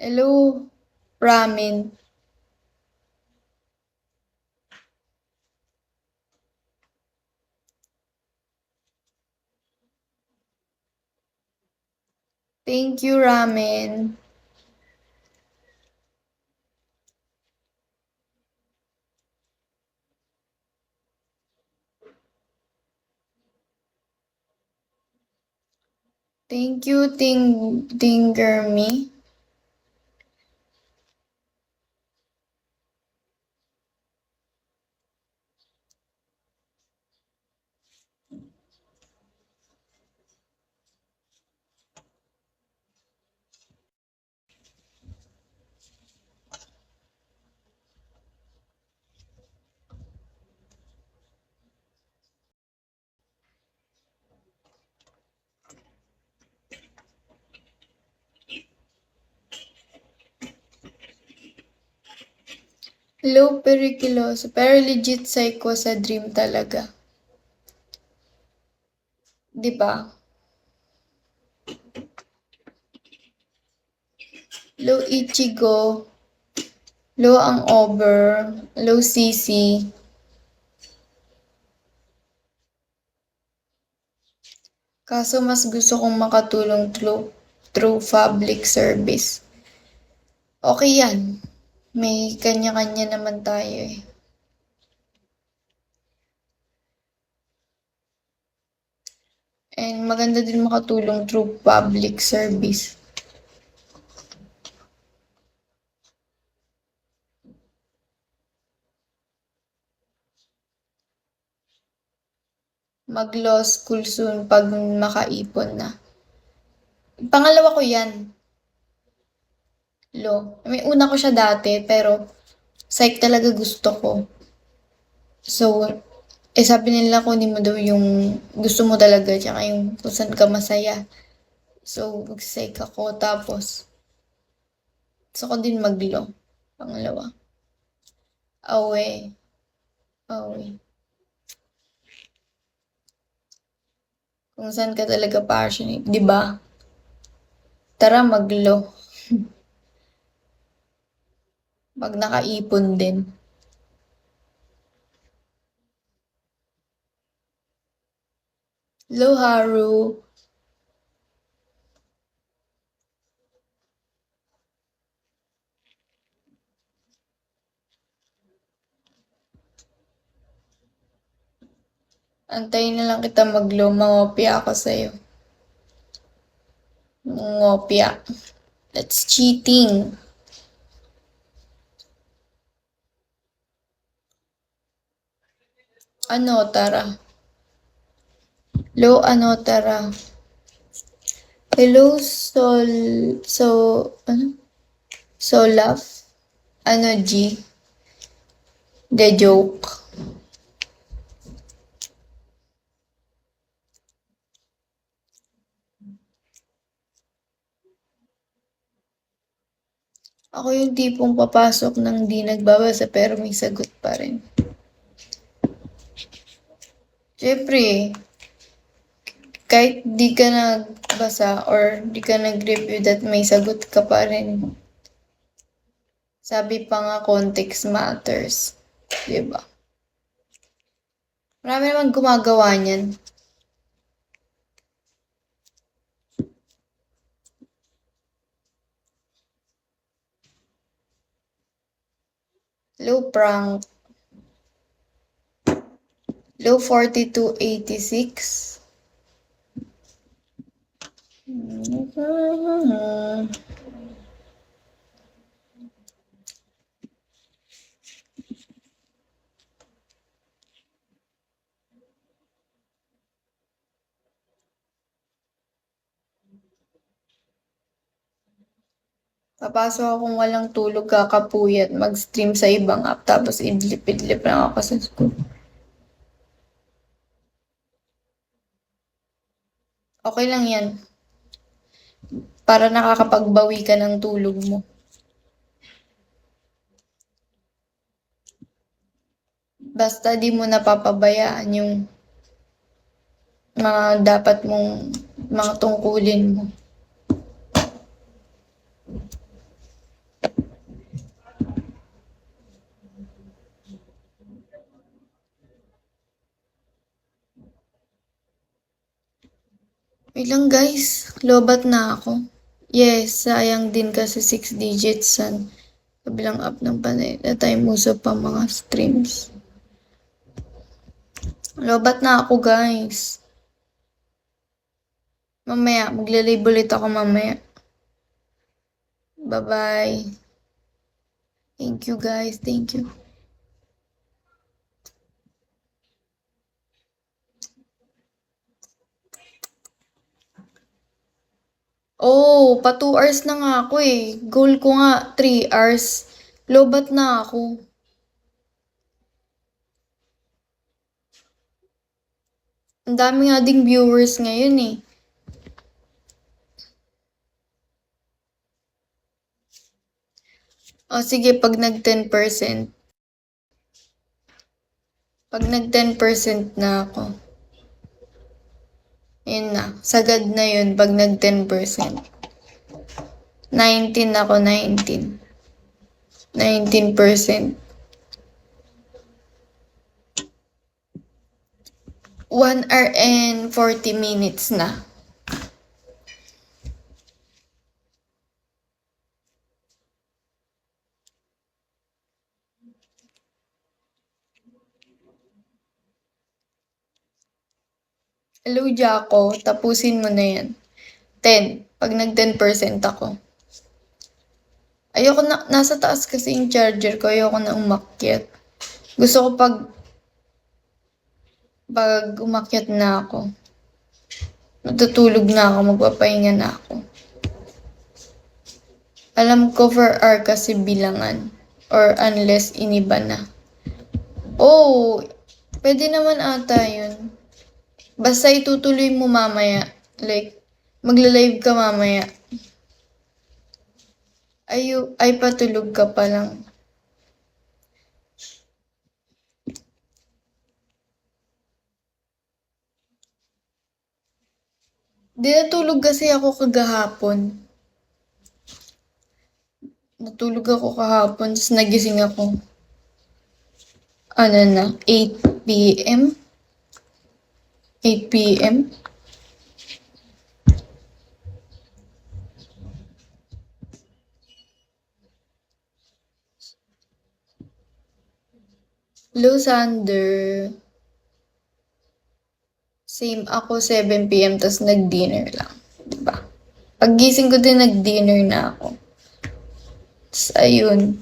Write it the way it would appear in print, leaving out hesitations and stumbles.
Hello, Ramin. Thank you, Ramin. Thank you, Tingerme. Hello, Perikiloso. Pero legit psycho sa dream talaga. Di ba? Hello, Ichigo. Hello, ang over. Hello, Sisi. Kaso mas gusto kong makatulong through public service. Okay yan. May kanya-kanya naman tayo eh. And maganda din makatulong through public service. Mag-law school soon pag makaipon na. Pangalawa ko yan, law. May una ko siya dati, pero psych talaga gusto ko. So, sabi nila kunin mo daw yung gusto mo talaga, tsaka yung kung saan ka masaya. So, mag-psych ako, tapos gusto ko din mag-law. Pangalawa. Awe. Awe. Kung saan ka talaga passionate, di ba? Tara, mag-law. Pag nakaipon din. Hello, Haru. Antayin na lang kita mag-law, mangopya ako sa'yo. Ngopya. That's cheating. Ano, tara. Hello, ano, tara. Hello, ano? Solaf? Ano, G? The joke. Ako yung tipong papasok nang di nagbabasa pero may sagot pa rin. Siyempre, kahit di ka nagbasa or di ka nag-review that may sagot ka pa rin. Sabi pa nga context matters. Diba? Marami naman gumagawa niyan. Low prank. Low 4286. Papasok akong walang tulog kakapuyat, mag-stream sa ibang app, tapos idlip-idlip lang ako sa school. Okay lang yan. Para nakakapagbawi ka ng tulog mo. Basta di mo napapabayaan yung mga dapat mong mga tungkulin mo. Ilang guys, lobat na ako. Yes, sayang din kasi 6 digits san kabilang app ng panay na time usap pa mga streams. Lobat na ako guys. Mamaya, magla-live ulit ako mamaya. Bye-bye. Thank you guys, thank you. Oh, pa 2 hours na nga ako eh. Goal ko nga 3 hours. Lobat na ako. Ang dami nga ding viewers ngayon eh. O sige, pag nag 10%. Pag nag 10% na ako. Yun na. Sagad na yun pag nag 10%. 19 ako, 19. 19%. 1 hour and 40 minutes na. Hello, Jaco. Tapusin mo na yan. 10. Pag nag 10% ako. Ayoko na, nasa taas kasi yung charger ko. Ayoko na umakyat. Gusto ko pag umakyat na ako. Matutulog na ako, magpapahinga na ako. Alam ko for hour kasi bilangan. Or unless iniba na. Oh, pwede naman ata yun. Basta itutuloy mo mamaya. Like, magla-live ka mamaya. Ay patulog ka pa lang. Di natulog kasi ako kagahapon. Natulog ako kahapon, tapos nagising ako. Ano na, 8 p.m.? 8 p.m.? Hello, Sander. Same ako, 7 p.m. tapos nag-dinner lang. Diba? Paggising ko din, nag-dinner na ako. Tapos ayun.